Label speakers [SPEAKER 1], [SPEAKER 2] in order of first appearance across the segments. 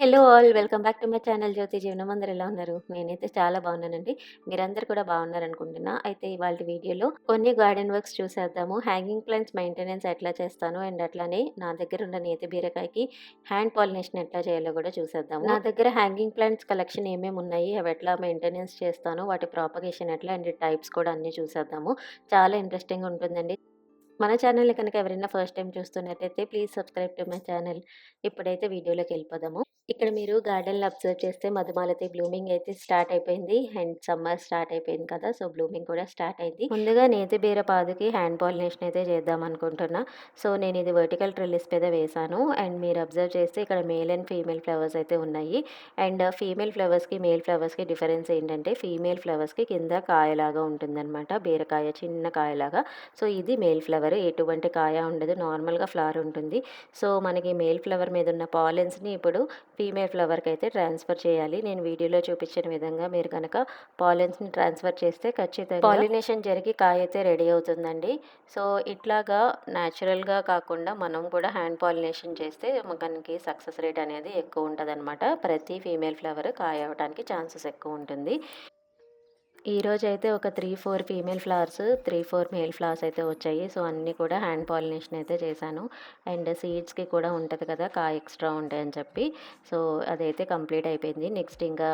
[SPEAKER 1] Hello all welcome back to my channel Jyothi Jeevanam. అందరూ ఎలా ఉన్నారు? నేనైతే చాలా బాగున్నానండి. మీరందరూ కూడా బాగున్నారనుకుంటున్నా. అయితే ఇవాల్టి వీడియోలో కొన్ని గార్డెన్ వర్క్స్ చూసేద్దాము. హ్యాంగింగ్ ప్లాంట్స్ మెయింటెనెన్స్ ఎట్లా చేస్తాను అండ్ అట్లానే నా దగ్గర ఉన్న నేతి బీరకాయకి హ్యాండ్ పాలినేషన్ ఎట్లా చేయాలో కూడా చూసేద్దాము. నా దగ్గర హ్యాంగింగ్ ప్లాంట్స్ కలెక్షన్ ఏమేమి ఉన్నాయి, అవి ఎట్లా మెయింటెనెన్స్ చేస్తాను, వాటి ప్రాపగేషన్ ఎట్లా అండ్ టైప్స్ కూడా అన్నీ చూసేద్దాము. చాలా ఇంట్రెస్టింగ్ ఉంటుందండి. మన ఛానల్‌ని కనుక ఎవరైనా ఫస్ట్ టైమ్ చూస్తున్నట్టయితే please subscribe to my channel. ఇప్పుడైతే వీడియోలోకెళ్ళిపోదాము. ఇక్కడ మీరు గార్డెన్‌లో అబ్జర్వ్ చేస్తే మధుమాలతి బ్లూమింగ్ అయితే స్టార్ట్ అయిపోయింది. అండ్ సమ్మర్ స్టార్ట్ అయిపోయింది కదా! సో, బ్లూమింగ్ కూడా స్టార్ట్ అయింది. ముందుగా నేతి బీర పాదుకి హ్యాండ్ పాలినేషన్ అయితే చేద్దామనుకుంటున్నా. సో, నేను ఇది వర్టికల్ ట్రెల్లిస్ మీద వేశాను. అండ్ మీరు అబ్జర్వ్ చేస్తే ఇక్కడ మేల్ అండ్ ఫీమేల్ ఫ్లవర్స్ అయితే ఉన్నాయి. అండ్ ఫీమేల్ ఫ్లవర్స్‌కి, మేల్ ఫ్లవర్స్‌కి డిఫరెన్స్ ఏంటంటే ఫీమేల్ ఫ్లవర్స్‌కి కింద కాయలాగా ఉంటుందనమాట. బీరకాయ చిన్న కాయలాగా. సో, ఇది మేల్ ఫ్లవర్. ఎటువంటి కాయ ఉండదు. నార్మల్‌గా ఫ్లవర్ ఉంటుంది. సో, మనకి మేల్ ఫ్లవర్ మీద ఉన్న పాలెన్స్‌ని ఇప్పుడు ఫీమేల్ ఫ్లవర్‌కి అయితే ట్రాన్స్‌ఫర్ చేయాలి. నేను వీడియోలో చూపించిన విధంగా మీరు గనక పాలెన్స్‌ని ట్రాన్స్‌ఫర్ చేస్తే ఖచ్చితంగా పాలినేషన్ జరిగి కాయ అయితే రెడీ అవుతుందండి. సో, ఇట్లాగా న్యాచురల్‌గా కాకుండా మనం కూడా హ్యాండ్ పాలినేషన్ చేస్తే మనకి సక్సెస్ రేట్ అనేది ఎక్కువ ఉంటదనమాట. ప్రతి ఫీమేల్ ఫ్లవర్ కాయ అవ్వడానికి ఛాన్సెస్ ఎక్కువ ఉంటుంది. ఈరోజైతే ఒక 3, 4 ఫీమేల్ ఫ్లవర్స్, 3, 4 మేల్ ఫ్లవర్స్ అయితే వచ్చాయి. సో, అన్నీ కూడా హ్యాండ్ పాలినేషన్ అయితే చేశాను. అండ్ సీడ్స్‌కి కూడా ఉంటది కదా! కాయ ఎక్స్‌ట్రా ఉంటాయని చెప్పి. సో, అదైతే కంప్లీట్ అయిపోయింది. నెక్స్ట్ ఇంకా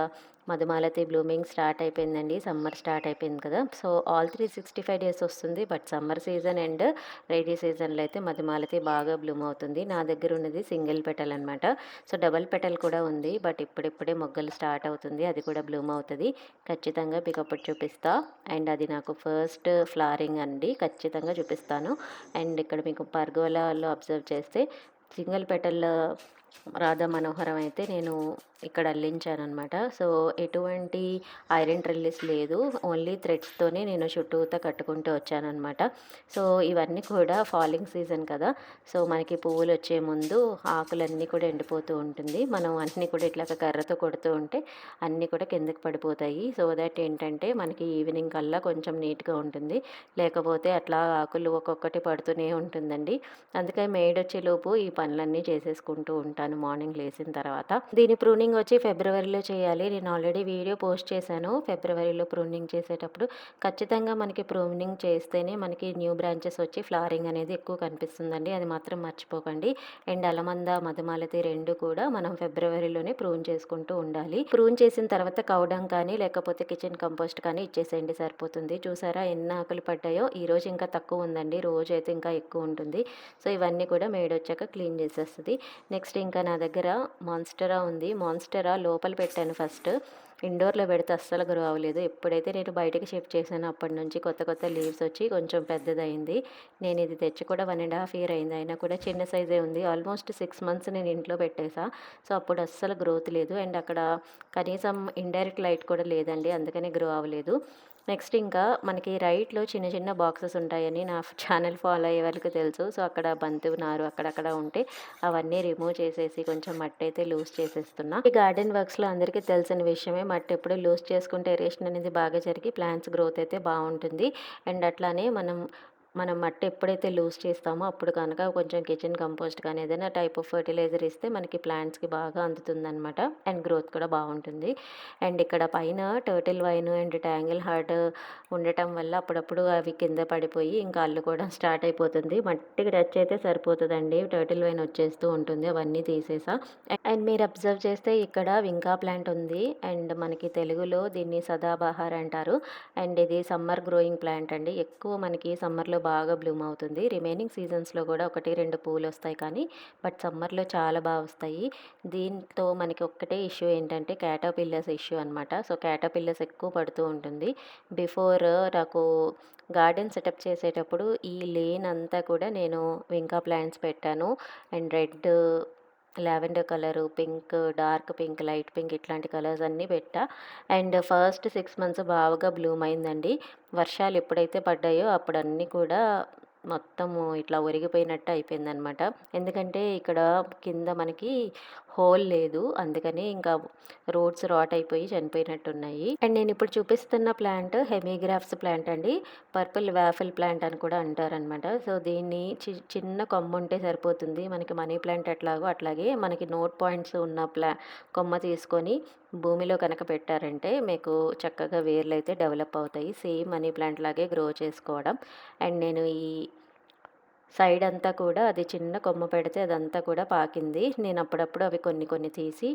[SPEAKER 1] మధుమాలతి బ్లూమింగ్ స్టార్ట్ అయిపోయిందండి. సమ్మర్ స్టార్ట్ అయిపోయింది కదా! సో, ఆల్ 365 డేస్ వస్తుంది. But summer season and rainy సీజన్‌లో అయితే మధుమాలతి బాగా బ్లూమ్ అవుతుంది. నా దగ్గర ఉన్నది సింగిల్ పెటల్ అనమాట. సో, డబుల్ పెటల్ కూడా ఉంది. బట్ ఇప్పుడిప్పుడే మొగ్గలు స్టార్ట్ అవుతుంది. అది కూడా బ్లూమ్ అవుతది. ఖచ్చితంగా మీకప్పుడు చూపిస్తా. అండ్ అది నాకు ఫస్ట్ ఫ్లవరింగ్ అండి. ఖచ్చితంగా చూపిస్తాను. అండ్ ఇక్కడ మీకు పర్గోలాలో అబ్జర్వ్ చేస్తే సింగిల్ పెటల్ రాధా మనోహరం అయితే నేను ఇక్కడ అల్లించాననమాట. సో, ఎటువంటి ఐరన్ ట్రిల్లిస్ లేదు. ఓన్లీ థ్రెడ్స్‌తోనే నేను చుట్టూతా కట్టుకుంటూ వచ్చాననమాట. సో, ఇవన్నీ కూడా ఫాలింగ్ సీజన్ కదా! సో, మనకి పువ్వులొచ్చే ముందు ఆకులన్నీ కూడా ఎండిపోతూ ఉంటుంది. మనం అన్నీ కూడా ఇట్లాగ కర్రతో కొడుతూ ఉంటే అన్నీ కూడా కిందకి పడిపోతాయి. సో దట్ ఏంటంటే మనకి ఈవినింగ్ కల్లా కొంచెం నీట్‌గా ఉంటుంది. లేకపోతే అట్లా ఆకులు ఒక్కొక్కటి పడుతూనే ఉంటుందండి. అందుకే మేడొచ్చేలోపు ఈ పనులన్నీ చేసేసుకుంటూ ఉంటాను మార్నింగ్ లేసిన తర్వాత. దీని ప్రూనింగ్ వచ్చి ఫిబ్రవరిలో చేయాలి. నేను ఆల్రెడీ వీడియో పోస్ట్ చేశాను. ఫిబ్రవరిలో ప్రూనింగ్ చేసేటప్పుడు ఖచ్చితంగా మనకి ప్రూనింగ్ చేస్తేనే మనకి న్యూ బ్రాంచెస్ వచ్చి ఫ్లవరింగ్ అనేది ఎక్కువ కనిపిస్తుందండి. అది మాత్రం మర్చిపోకండి. అండ్ అలమంద, మధుమాలతి 2 కూడా మనం ఫిబ్రవరిలోనే ప్రూన్ చేసుకుంటూ ఉండాలి. ప్రూన్ చేసిన తర్వాత కౌడంగ్ కానీ లేకపోతే కిచెన్ కంపోస్ట్ కానీ ఇచ్చేసేయండి సరిపోతుంది. చూసారా ఎన్ని ఆకులు పడ్డాయో? ఈరోజు ఇంకా తక్కువ ఉందండి. రోజైతే ఇంకా ఎక్కువ ఉంటుంది. సో, ఇవన్నీ కూడా మేడొచ్చాక క్లీన్ చేసేస్తది. నెక్స్ట్ ఇంకా నా దగ్గర మాన్స్టెరా ఉంది. మాన్స్టెరా లోపల పెట్టాను ఫస్ట్. ఇండోర్‌లో పెడితే అస్సలు గ్రో అవ్వలేదు. ఎప్పుడైతే నేను బయటికి షిఫ్ట్ చేశానో అప్పటి నుంచి కొత్త కొత్త లీవ్స్ వచ్చి కొంచెం పెద్దదయింది. నేను ఇది తెచ్చి కూడా 1 ½ ఇయర్ అయింది. అయినా కూడా చిన్న సైజే ఉంది. ఆల్మోస్ట్ 6 మంత్స్ నేను ఇంట్లో పెట్టేసా. సో, అప్పుడు అస్సలు గ్రోత్ లేదు. అండ్ అక్కడ కనీసం ఇండైరెక్ట్ లైట్ కూడా లేదండి. అందుకనే గ్రో అవ్వలేదు. నెక్స్ట్ ఇంకా మనకి రైట్‌లో చిన్న చిన్న బాక్సెస్ ఉంటాయని నా ఛానల్ ఫాలో అయ్యే వాళ్ళకి తెలుసు. సో, అక్కడ బంతి నారు అక్కడక్కడ ఉంటే అవన్నీ రిమూవ్ చేసేసి కొంచెం మట్టయితే లూజ్ చేసేస్తున్నా. ఈ గార్డెన్ వర్క్స్‌లో అందరికీ తెలిసిన విషయమే. మట్టి ఎప్పుడు లూజ్ చేసుకుంటే ఏరేషన్ అనేది బాగా జరిగి ప్లాంట్స్ గ్రోత్ అయితే బావుంటుంది. అండ్ అట్లానే మనం మట్టి ఎప్పుడైతే లూజ్ చేస్తామో అప్పుడు కనుక కొంచెం కిచెన్ కంపోస్ట్ కానీ ఏదైనా టైప్ ఆఫ్ ఫర్టిలైజర్ ఇస్తే మనకి ప్లాంట్స్‌కి బాగా అందుతుందనమాట. అండ్ గ్రోత్ కూడా బావుంటుంది. అండ్ ఇక్కడ పైన turtle vine and tangle heart ఉండటం వల్ల అప్పుడప్పుడు అవి కింద పడిపోయి ఇంకా అల్లుకోవడం స్టార్ట్ అయిపోతుంది. మట్టికి టచ్ అయితే సరిపోతుందండి. టర్టిల్ వైన్ వచ్చేస్తూ ఉంటుంది. అవన్నీ తీసేసా. అండ్ మీరు అబ్జర్వ్ చేస్తే ఇక్కడ వింకా ప్లాంట్ ఉంది. అండ్ మనకి తెలుగులో దీన్ని సదాబహార్ అంటారు. అండ్ ఇది సమ్మర్ గ్రోయింగ్ ప్లాంట్ అండి. ఎక్కువ మనకి సమ్మర్‌లో బాగా బ్లూమ్ అవుతుంది. రిమైనింగ్ సీజన్స్‌లో కూడా 1, 2 పూలొస్తాయి కానీ బట్ సమ్మర్‌లో చాలా వస్తాయి. దీంతో మనకి ఒక్కటే ఇష్యూ ఏంటంటే క్యాటర్‌పిల్లర్స్ ఇష్యూ అనమాట. సో, క్యాటర్‌పిల్లర్స్ ఎక్కువ పడుతూ ఉంటుంది. బిఫోర్ నాకు గార్డెన్ సెటప్ చేసేటప్పుడు ఈ లేన్ అంతా కూడా నేను వింకా ప్లాంట్స్ పెట్టాను. And red, lavender colour, pink, dark pink, light pink ఇట్లాంటి కలర్స్ అన్నీ పెట్టా. అండ్ ఫస్ట్ 6 మంత్స్ బాగా బ్లూమ్ అయిందండి. వర్షాలు ఎప్పుడైతే పడ్డాయో అప్పుడు అన్నీ కూడా మొత్తము ఇట్లా ఒరిగిపోయినట్టు అయిపోయిందనమాట. ఎందుకంటే ఇక్కడ కింద మనకి హోల్ లేదు. అందుకని ఇంకా రూట్స్ రాట్ అయిపోయి చనిపోయినట్టున్నాయి. అండ్ నేనిప్పుడు చూపిస్తున్న ప్లాంట్ హెమీగ్రాఫ్స్ ప్లాంట్ అండి. పర్పుల్ వాఫిల్ ప్లాంట్ అని కూడా అంటారనమాట. సో, దీన్ని చిన్న కొమ్ముంటే సరిపోతుంది. మనకి మనీ ప్లాంట్ ఎట్లాగో అట్లాగే మనకి నోట్ పాయింట్స్ ఉన్న కొమ్మ తీసుకొని భూమిలో కనుక పెట్టారంటే మీకు చక్కగా వేర్లయితే డెవలప్ అవుతాయి. సేమ్ మనీ ప్లాంట్ లాగే గ్రో చేసుకోవడం. అండ్ నేను ఈ సైడ్ అంతా కూడా అది చిన్న కొమ్మ పెడితే అదంతా కూడా పాకింది. నేను అప్పుడప్పుడు అవి కొన్ని కొన్ని తీసి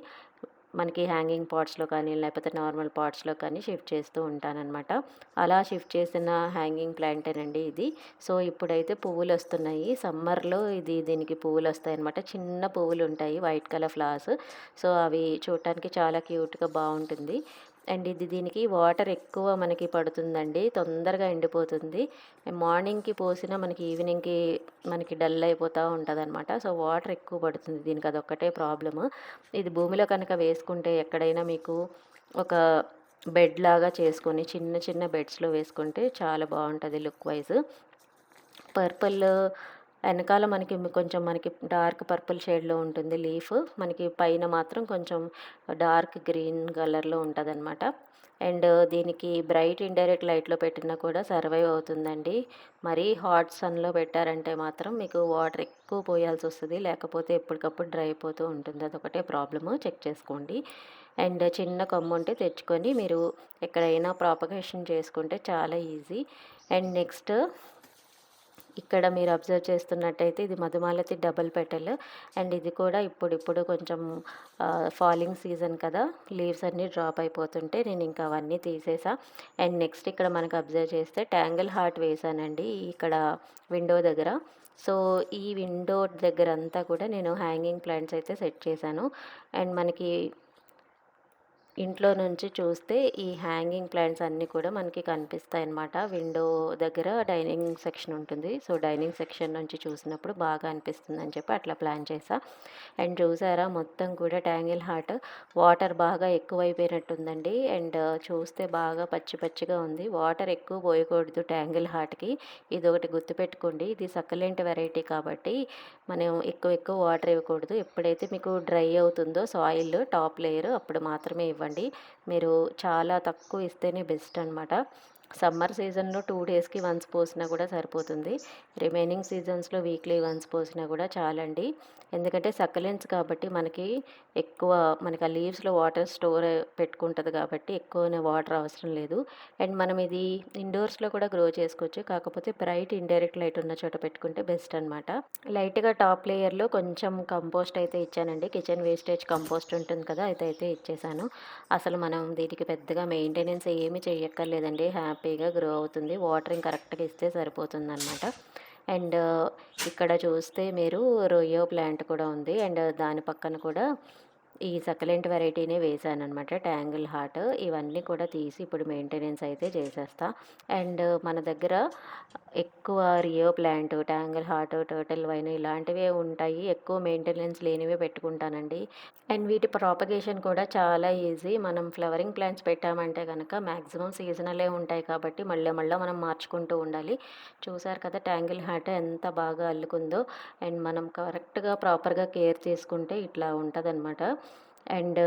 [SPEAKER 1] మనకి హ్యాంగింగ్ పాట్స్‌లో కానీ, లేకపోతే నార్మల్ పాట్స్‌లో కానీ షిఫ్ట్ చేస్తూ ఉంటాననమాట. అలా షిఫ్ట్ చేసిన హ్యాంగింగ్ ప్లాంటేనండి ఇది. సో, ఇప్పుడైతే పువ్వులొస్తున్నాయి. సమ్మర్‌లో దీనికి పువ్వులొస్తాయనమాట. చిన్న పువ్వులుంటాయి. White colour flowers. సో, అవి చూడటానికి చాలా క్యూట్‌గా బావుంటుంది. అండ్ దీనికి వాటర్ ఎక్కువ మనకి పడుతుందండి. తొందరగా ఎండిపోతుంది. మార్నింగ్‌కి పోసినా మనకి ఈవినింగ్‌కి మనకి డల్ అయిపోతా ఉంటదనమాట. సో, వాటర్ ఎక్కువ పడుతుంది దీనికి, అదొక్కటే ప్రాబ్లము. ఇది భూమిలో కనుక వేసుకుంటే ఎక్కడైనా మీకు ఒక బెడ్ లాగా చేసుకొని చిన్న చిన్న బెడ్స్‌లో వేసుకుంటే చాలా బావుంటది లుక్ వైస్. పర్పుల్ ఎనకాల మనకి కొంచెం మనకి డార్క్ పర్పుల్ షేడ్‌లో ఉంటుంది లీఫ్. మనకి పైన మాత్రం కొంచెం డార్క్ గ్రీన్ కలర్‌లో ఉంటదనమాట. అండ్ దీనికి బ్రైట్ ఇండైరెక్ట్ లైట్‌లో పెట్టినా కూడా సర్వైవ్ అవుతుందండి. మరీ హాట్ సన్‌లో పెట్టారంటే మాత్రం మీకు వాటర్ ఎక్కువ పోయాల్సొస్తది. లేకపోతే ఎప్పటికప్పుడు డ్రై అయిపోతూ ఉంటుంది. అదొకటే ప్రాబ్లము. చెక్ చేసుకోండి. అండ్ చిన్న కొమ్ముంటే తెచ్చుకొని మీరు ఎక్కడైనా ప్రాపగేషన్ చేసుకుంటే చాలా ఈజీ. అండ్ నెక్స్ట్ ఇక్కడ మీరు అబ్జర్వ్ చేస్తున్నట్టయితే ఇది మధుమాలతి డబుల్ పెటల్. అండ్ ఇది కూడా ఇప్పుడిప్పుడు కొంచెం ఫాలింగ్ సీజన్ కదా, లీవ్స్ అన్నీ డ్రాప్ అయిపోతుంటే నేను ఇంకా అవన్నీ తీసేసా. అండ్ నెక్స్ట్ ఇక్కడ మనకు అబ్జర్వ్ చేస్తే ట్యాంగిల్ హార్ట్ వేసానండి ఇక్కడ విండో దగ్గర. సో, ఈ విండో దగ్గర అంతా కూడా నేను హ్యాంగింగ్ ప్లాంట్స్ అయితే సెట్ చేశాను. అండ్ మనకి ఇంట్లో నుంచి చూస్తే ఈ హ్యాంగింగ్ ప్లాంట్స్ అన్నీ కూడా మనకి కనిపిస్తాయన్నమాట. విండో దగ్గర డైనింగ్ సెక్షన్ ఉంటుంది. సో, డైనింగ్ సెక్షన్ నుంచి చూసినప్పుడు బాగా అనిపిస్తుందని చెప్పి అట్లా ప్లాన్ చేశా. అండ్ చూసారా మొత్తం కూడా ట్యాంగిల్ హార్ట్ వాటర్ బాగా ఎక్కువైపోయినట్టుందండి. అండ్ చూస్తే బాగా పచ్చి పచ్చిగా ఉంది. వాటర్ ఎక్కువ పోయకూడదు ట్యాంగిల్ హార్ట్‌కి. ఇదొకటి గుర్తుపెట్టుకోండి. ఇది సక్కలెంట్ వెరైటీ కాబట్టి మనం ఎక్కువ ఎక్కువ వాటర్ ఇవ్వకూడదు. ఎప్పుడైతే మీకు డ్రై అవుతుందో సాయిల్ టాప్ లేయర్ అప్పుడు మాత్రమే ఇవ్వండి. మీరు చాలా తక్కువ ఇస్తేనే బెస్ట్ అనమాట. సమ్మర్ సీజన్‌లో 2 డేస్‌కి వన్స్ పోసినా కూడా సరిపోతుంది. రిమైనింగ్ సీజన్స్‌లో వీక్లీ వన్స్ పోసినా కూడా చాలండి. ఎందుకంటే సక్కలెంట్స్ కాబట్టి మనకి ఆ లీవ్స్‌లో వాటర్ స్టోర్ పెట్టుకుంటది కాబట్టి ఎక్కువనే వాటర్ అవసరం లేదు. అండ్ మనం ఇది ఇండోర్స్‌లో కూడా గ్రో చేసుకోవచ్చు. కాకపోతే బ్రైట్ ఇండైరెక్ట్ లైట్ ఉన్న చోట పెట్టుకుంటే బెస్ట్ అనమాట. లైట్‌గా టాప్ లేయర్‌లో కొంచెం కంపోస్ట్ అయితే ఇచ్చానండి. కిచెన్ వేస్టేజ్ కంపోస్ట్ ఉంటుంది కదా, అదైతే ఇచ్చేసాను. అసలు మనం దీనికి పెద్దగా మెయింటెనెన్స్ ఏమీ చెయ్యక్కర్లేదండి. హ్యాపీగా గ్రో అవుతుంది. వాటరింగ్ కరెక్ట్‌గా ఇస్తే సరిపోతుందనమాట. అండ్ ఇక్కడ చూస్తే మీరు రొయ్యో ప్లాంట్ కూడా ఉంది. అండ్ దాని పక్కన కూడా ఈ సక్కలెంట్ వెరైటీనే వేశాననమాట. Tangle heart. ఇవన్నీ కూడా తీసి ఇప్పుడు మెయింటెనెన్స్ అయితే చేసేస్తా. అండ్ మన దగ్గర ఎక్కువ Rio plant, tangle heart, turtle wine ఇలాంటివే ఉంటాయి. ఎక్కువ మెయింటెనెన్స్ లేనివే పెట్టుకుంటానండి. అండ్ వీటి ప్రాపగేషన్ కూడా చాలా ఈజీ. మనం ఫ్లవరింగ్ ప్లాంట్స్ పెట్టామంటే గనక మ్యాక్సిమం సీజనలే ఉంటాయి కాబట్టి మళ్ళా మళ్ళా మనం మార్చుకుంటూ ఉండాలి. చూసారు కదా ట్యాంగిల్ హార్ట్ ఎంత బాగా అల్లుకుందో. అండ్ మనం కరెక్ట్‌గా ప్రాపర్‌గా కేర్ తీసుకుంటే ఇట్లా ఉంటదనమాట. అండ్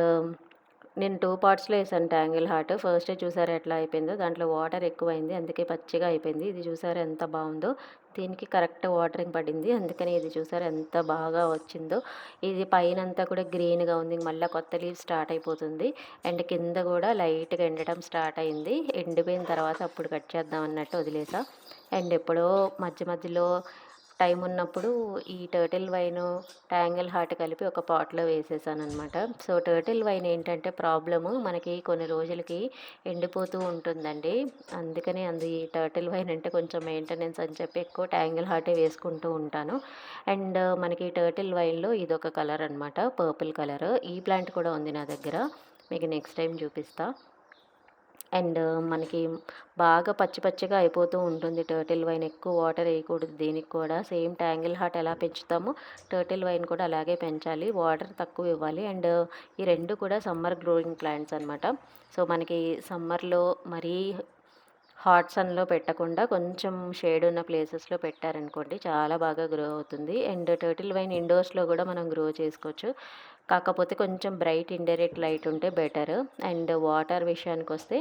[SPEAKER 1] నేను 2 పార్ట్స్‌లో ఏసాను ట్యాంగిల్ హార్ట్. ఫస్టే చూసారా ఎట్లా అయిపోయిందో. దాంట్లో వాటర్ ఎక్కువైంది. అందుకే పచ్చిగా అయిపోయింది. ఇది చూసారా ఎంత బావుందో. దీనికి కరెక్ట్ వాటరింగ్ పడింది. అందుకని ఇది చూసారా ఎంత బాగా వచ్చిందో. ఇది పైనంతా కూడా గ్రీన్‌గా ఉంది. మళ్ళా కొత్త లీవ్స్ స్టార్ట్ అయిపోతుంది. అండ్ కింద కూడా లైట్‌గా ఎండటం స్టార్ట్ అయింది. ఎండిపోయిన తర్వాత అప్పుడు కట్ చేద్దాం అన్నట్టు వదిలేసా. అండ్ ఎప్పుడో మధ్య మధ్యలో టైం ఉన్నప్పుడు ఈ టర్టిల్ వైను, ట్యాంగిల్ హార్ట్ కలిపి ఒక పాట్‌లో వేసేసాననమాట. సో, టర్టిల్ వైన్ ఏంటంటే ప్రాబ్లము మనకి కొన్ని రోజులకి ఎండిపోతూ ఉంటుందండి. అందుకని టర్టిల్ వైన్ అంటే కొంచెం మెయింటెనెన్స్ అని చెప్పి ఎక్కువ ట్యాంగిల్ హార్టే వేసుకుంటూ ఉంటాను. అండ్ మనకి టర్టిల్ వైన్‌లో ఇదొక కలర్ అనమాట. Purple colour. ఈ ప్లాంట్ కూడా ఉంది నా దగ్గర. మీకు నెక్స్ట్ టైమ్ చూపిస్తా. అండ్ మనకి బాగా పచ్చి పచ్చిగా అయిపోతూ ఉంటుంది టర్టిల్ వైన్. ఎక్కువ వాటర్ వేయకూడదు దీనికి కూడా. సేమ్ ట్యాంగిల్ హార్ట్ ఎలా పెంచుతామో టర్టిల్ వైన్ కూడా అలాగే పెంచాలి. వాటర్ తక్కువ ఇవ్వాలి. అండ్ ఈ 2 కూడా సమ్మర్ గ్రోయింగ్ ప్లాంట్స్ అనమాట. సో, మనకి సమ్మర్‌లో మరీ హాట్ సన్‌లో పెట్టకుండా కొంచెం షేడ్ ఉన్న ప్లేసెస్‌లో పెట్టారనుకోండి చాలా బాగా గ్రో అవుతుంది. అండ్ టర్టిల్ వైన్ ఇండోర్స్‌లో గూడా మనం గ్రో చేసుకోవచ్చు. కాకపోతే కొంచెం బ్రైట్ ఇండైరెక్ట్ లైట్ ఉంటే బెటర్. అండ్ వాటర్ విషయానికొస్తే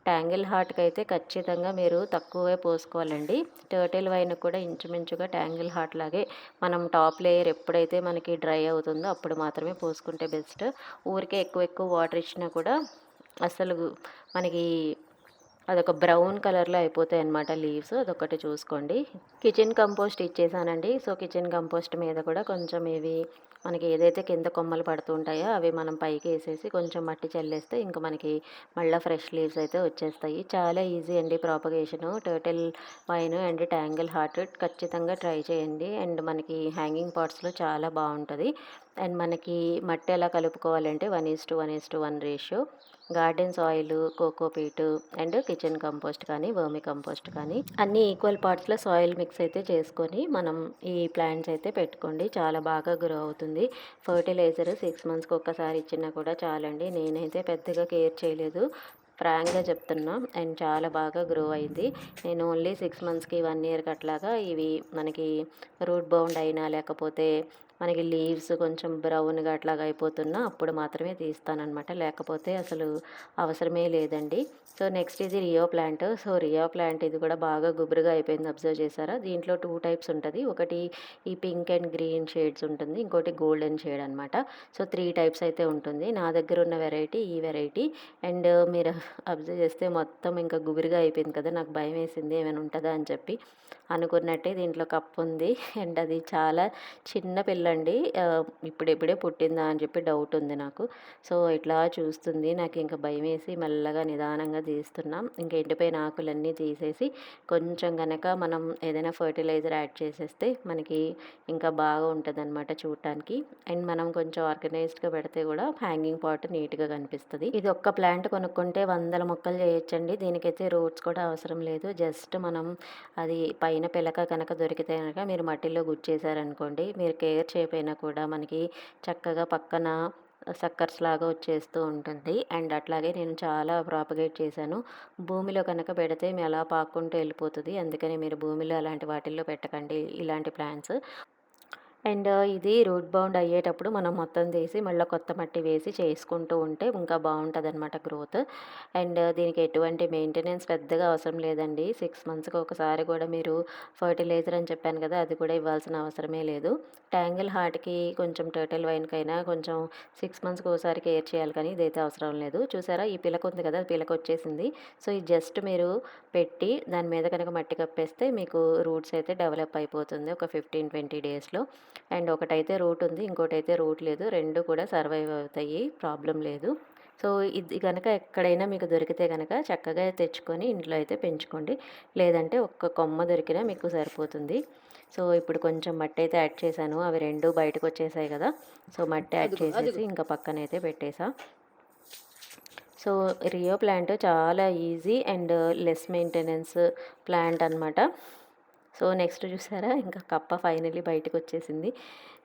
[SPEAKER 1] ట్యాంగిల్ హార్ట్‌కైతే ఖచ్చితంగా మీరు తక్కువే పోసుకోవాలండి. టర్టిల్ వైన్‌కి కూడా ఇంచుమించుగా ట్యాంగిల్ హార్ట్ లాగే మనం టాప్ లేయర్ ఎప్పుడైతే మనకి డ్రై అవుతుందో అప్పుడు మాత్రమే పోసుకుంటే బెస్ట్. ఊరికే ఎక్కువ ఎక్కువ వాటర్ ఇచ్చినా కూడా అసలు మనకి అదొక బ్రౌన్ కలర్‌లో అయిపోతాయన్నమాట లీవ్స్. అదొక్కటి చూసుకోండి. కిచెన్ కంపోస్ట్ ఇచ్చేసానండి. సో, కిచెన్ కంపోస్ట్ మీద కూడా కొంచెం ఇవి మనకి ఏదైతే కింద కొమ్మలు పడుతూ ఉంటాయో అవి మనం పైకేసేసి కొంచెం మట్టి చల్లేస్తే ఇంక మనకి మళ్ళా ఫ్రెష్ లీవ్స్ అయితే వచ్చేస్తాయి. చాలా ఈజీ అండి propagation. Turtle vine and tangle heart ఖచ్చితంగా ట్రై చేయండి. అండ్ మనకి హ్యాంగింగ్ పాట్స్‌లో చాలా బావుంటది. అండ్ మనకి మట్టి ఎలా కలుపుకోవాలంటే 1:1:1 ratio. Garden soil, cocopeat and kitchen compost కానీ, వర్మి కంపోస్ట్ కానీ అన్నీ ఈక్వల్ పార్ట్స్‌లో సాయిల్ మిక్స్ అయితే చేసుకొని మనం ఈ ప్లాంట్స్ అయితే పెట్టుకోండి. చాలా బాగా గ్రో అవుతుంది. ఫర్టిలైజర్ 6 మంత్స్‌కి ఒక్కసారి ఇచ్చినా కూడా చాలండి. నేనైతే పెద్దగా కేర్ చేయలేదు. ఫ్రాంక్‌గా చెప్తున్నా. అండ్ చాలా బాగా గ్రో అయింది. నేను ఓన్లీ 6 మంత్స్‌కి, 1 ఇయర్‌కి అట్లాగా ఇవి మనకి రూట్ బౌండ్ అయినా లేకపోతే మనకి లీవ్స్ కొంచెం బ్రౌన్‌గా అట్లాగా అయిపోతున్నా అప్పుడు మాత్రమే తీస్తాననమాట. లేకపోతే అసలు అవసరమే లేదండి. సో, నెక్స్ట్ ఇది Rio plant. So, Rio plant ఇది కూడా బాగా గుబురుగా అయిపోయింది అబ్జర్వ్ చేశారా? దీంట్లో 2 టైప్స్ ఉంటది. ఒకటి ఈ పింక్ అండ్ గ్రీన్ షేడ్స్ ఉంటుంది. ఇంకోటి గోల్డెన్ షేడ్ అనమాట. సో, 3 టైప్స్ అయితే ఉంటుంది. నా దగ్గర ఉన్న వెరైటీ ఈ వెరైటీ. అండ్ మీరు అబ్జర్వ్ చేస్తే మొత్తం ఇంకా గుబురుగా అయిపోయింది కదా! నాకు భయమేసింది ఏమైనా ఉంటదా అని చెప్పి. అనుకున్నట్టే దీంట్లో కప్పుంది. అండ్ అది చాలా చిన్న పిల్లండి. ఇప్పుడిప్పుడే పుట్టిందా అని చెప్పి డౌట్ ఉంది నాకు. సో, ఇట్లా చూస్తుంది. నాకింక భయమేసి మెల్లగా నిదానంగా తీస్తున్నా. ఇంక ఎండిపోయిన ఆకులన్నీ తీసేసి కొంచెం గనక మనం ఏదైనా ఫర్టిలైజర్ యాడ్ చేసేస్తే మనకి ఇంకా బాగా ఉంటదనమాట చూడటానికి. అండ్ మనం కొంచెం ఆర్గనైజ్డ్‌గా పెడితే కూడా హ్యాంగింగ్ పాట్ నీట్‌గా కనిపిస్తది. ఇది ఒక్క ప్లాంట్ కొనుక్కుంటే వందల మొక్కలు చేయొచ్చండి. దీనికైతే రూట్స్ కూడా అవసరం లేదు. జస్ట్ మనం అది పైన పిలక కనుక దొరికితే గనక మీరు మట్టిలో గుచ్చేసారనుకోండి, మీరు కేర్ చేయకపోయినా కూడా మనకి చక్కగా పక్కన సక్కర్స్ లాగా వచ్చేస్తూ ఉంటుంది. అండ్ అట్లాగే నేను చాలా ప్రాపగేట్ చేశాను. భూమిలో కనుక పెడితే అలా పాక్కుంటూ వెళ్ళిపోతది. అందుకని మీరు భూమిలో అలాంటి వాటిల్లో పెట్టకండి ఇలాంటి ప్లాంట్స్. అండ్ ఇది రూట్ బౌండ్ అయ్యేటప్పుడు మనం మొత్తం తీసి మళ్ళీ కొత్త మట్టి వేసి చేసుకుంటూ ఉంటే ఇంకా బాగుంటుందన్నమాట గ్రోత్. అండ్ దీనికి ఎటువంటి మెయింటెనెన్స్ పెద్దగా అవసరం లేదండి. 6 మంత్స్‌కి ఒకసారి కూడా మీరు ఫర్టిలైజర్ అని చెప్పాను కదా! అది కూడా ఇవ్వాల్సిన అవసరమే లేదు. ట్యాంగిల్ హార్ట్‌కి కొంచెం టర్టిల్ వైన్‌కైనా కొంచెం 6 మంత్స్‌కి ఒకసారి కేర్ చేయాలి కానీ ఇదైతే అవసరం లేదు. చూసారా ఈ పిలక ఉంది కదా! పిలక వచ్చేసింది. సో, ఇది జస్ట్ మీరు పెట్టి దాని మీద కనుక మట్టి కప్పేస్తే మీకు రూట్స్ అయితే డెవలప్ అయిపోతుంది ఒక 15, 20 డేస్‌లో. అండ్ ఒకటైతే రూట్ ఉంది. ఇంకోటైతే రూట్ లేదు. 2 కూడా సర్వైవ్ అవుతాయి. ప్రాబ్లమ్ లేదు. సో, ఇది గనక ఎక్కడైనా మీకు దొరికితే గనక చక్కగా తెచ్చుకొని ఇంట్లో అయితే పెంచుకోండి. లేదంటే ఒక్క కొమ్మ దొరికినా మీకు సరిపోతుంది. సో, ఇప్పుడు కొంచెం మట్టయితే యాడ్ చేశాను. అవి 2 బయటకొచ్చేసాయి గదా! సో, మట్టి యాడ్ చేసేసి ఇంకా పక్కనైతే పెట్టేసా. సో, రియో ప్లాంట్ చాలా easy and less maintenance plant అనమాట. సో, నెక్స్ట్ చూసారా ఇంకా కప్ప ఫైనల్లీ బయటకొచ్చేసింది.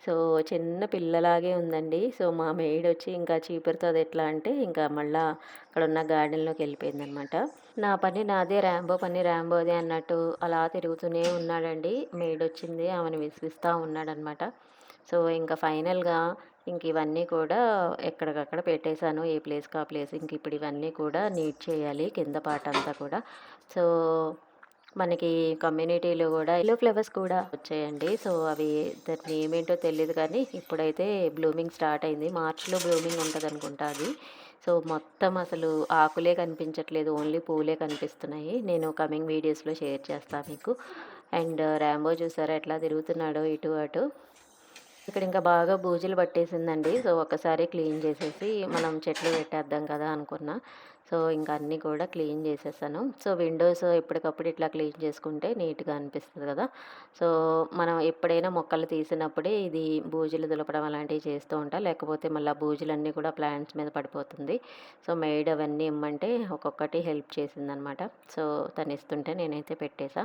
[SPEAKER 1] సో, చిన్న పిల్లలాగే ఉందండి. సో, మా మెయిడొచ్చి ఇంకా చీపురుతో అదెట్లా అంటే ఇంకా మళ్ళా అక్కడున్న గార్డెన్‌లోకెళ్ళిపోయిందనమాట. నా పని నాదే, ర్యాంబో పని ర్యాంబోదే అన్నట్టు అలా తిరుగుతూనే ఉన్నాడండి. మెయిడొచ్చింది ఆమెను విసిగిస్తా ఉన్నాడనమాట. సో, ఇంక ఫైనల్‌గా ఇవన్నీ కూడా ఎక్కడికక్కడ పెట్టేశాను. ఏ ప్లేస్‌కి ఆ ప్లేస్. ఇప్పుడు ఇవన్నీ కూడా నీట్ చేయాలి కింద పార్ట్ అంతా కూడా. సో, మనకి కమ్యూనిటీలో గూడా యెల్లో ఫ్లవర్స్ కూడా వచ్చాయండి. సో, అవి దాని నేమ్ ఏంటో తెలీదు కానీ ఇప్పుడైతే బ్లూమింగ్ స్టార్ట్ అయింది. మార్చ్‌లో బ్లూమింగ్ ఉంటదనుకుంటా అది. సో, మొత్తం అసలు ఆకులే కనిపించట్లేదు. ఓన్లీ పూలే కనిపిస్తున్నాయి. నేను కమింగ్ వీడియోస్‌లో షేర్ చేస్తా మీకు. అండ్ రాంబో చూసారా ఎట్లా తిరుగుతున్నాడో ఇటు అటు. ఇక్కడ ఇంకా బాగా బూజులు పట్టేసిందండి. సో, ఒక్కసారి క్లీన్ చేసేసి మనం చెట్లు పెట్టేద్దాం కదా అనుకున్నా. సో, ఇంకా అన్నీ కూడా క్లీన్ చేసేసాను. సో, విండోస్ ఎప్పటికప్పుడు ఇట్లా క్లీన్ చేసుకుంటే నీట్‌గా అనిపిస్తది కదా! సో, మనం ఎప్పుడైనా మొక్కలు తీసినప్పుడే ఇది బూజులు దులపడం అలాంటివి చేస్తూ ఉంటా. లేకపోతే మళ్ళీ బూజులన్నీ కూడా ప్లాంట్స్ మీద పడిపోతుంది. సో, మెయిడ్ అవన్నీ ఇమ్మంటే ఒక్కొక్కటి హెల్ప్ చేసిందనమాట. సో, తను ఇస్తుంటే నేనైతే పెట్టేసా.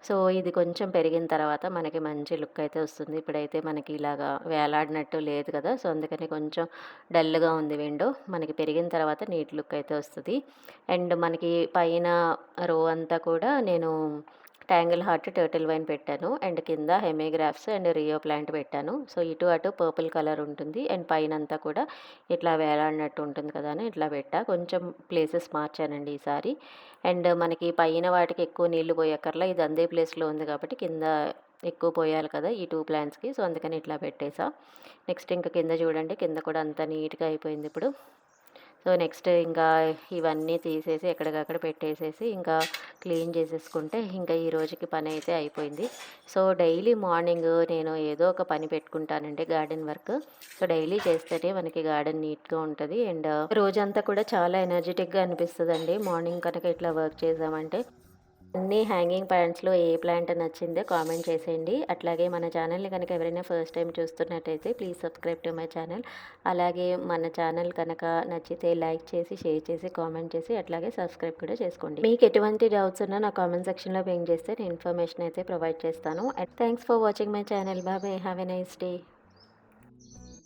[SPEAKER 1] సో, ఇది కొంచెం పెరిగిన తర్వాత మనకి మంచి లుక్ అయితే వస్తుంది. ఇప్పుడైతే మనకి ఇలాగా వేలాడినట్టు లేదు కదా! సో, అందుకని కొంచెం డల్‌గా ఉంది విండో. మనకి పెరిగిన తర్వాత నీట్ లుక్ అయితే వస్తది. అండ్ మనకి పైన రో అంతా కూడా నేను ట్యాంగిల్ హార్ట్, టర్టిల్ వైన్ పెట్టాను. అండ్ కింద హెమిగ్రాఫ్స్ అండ్ రియో ప్లాంట్ పెట్టాను. సో, ఇటు అటు పర్పుల్ కలర్ ఉంటుంది. అండ్ పైనంతా కూడా ఇట్లా వేలాడినట్టు ఉంటుంది కదా అని ఇట్లా పెట్టా. కొంచెం ప్లేసెస్ మార్చానండి ఈసారి. అండ్ మనకి పైన వాటికి ఎక్కువ నీళ్లు పోయక్కర్లా. ఇది అందే ప్లేస్‌లో ఉంది కాబట్టి కింద ఎక్కువ పోయాలి కదా! ఈ 2 ప్లాంట్స్‌కి. సో, అందుకని ఇట్లా పెట్టేసా. నెక్స్ట్ ఇంక కింద చూడండి. కింద కూడా అంతా నీట్‌గా అయిపోయింది ఇప్పుడు. సో, నెక్స్ట్ ఇంకా ఇవన్నీ తీసేసి ఎక్కడికక్కడ పెట్టేసేసి ఇంకా క్లీన్ చేసేసుకుంటే ఇంకా ఈ రోజుకి పనైతే అయిపోయింది. సో, డైలీ మార్నింగ్ నేను ఏదో ఒక పని పెట్టుకుంటానండి గార్డెన్ వర్క్. సో, డైలీ చేస్తేనే మనకి గార్డెన్ నీట్‌గా ఉంటది. అండ్ రోజంతా కూడా చాలా ఎనర్జిటిక్‌గా అనిపిస్తదండి. మార్నింగ్ కనుక ఇట్లా వర్క్ చేశామంటే. అన్ని హ్యాంగింగ్ ప్లాంట్స్‌లో ఏ ప్లాంట్ నచ్చిందో కామెంట్ చేసేయండి. అట్లాగే మన ఛానల్‌ని కనుక ఎవరైనా ఫస్ట్ టైమ్ చూస్తున్నట్టయితే please subscribe to my channel. అలాగే మన ఛానల్ కనుక నచ్చితే లైక్ చేసి, షేర్ చేసి, కామెంట్ చేసి అట్లాగే సబ్స్క్రైబ్ కూడా చేసుకోండి. మీకు ఎటువంటి డౌట్స్ ఉన్నా నా కామెంట్ సెక్షన్‌లో పింగ్ చేస్తే నేను ఇన్ఫర్మేషన్ అయితే ప్రొవైడ్ చేస్తాను. And thanks for watching my channel. Bye bye. Have a nice day.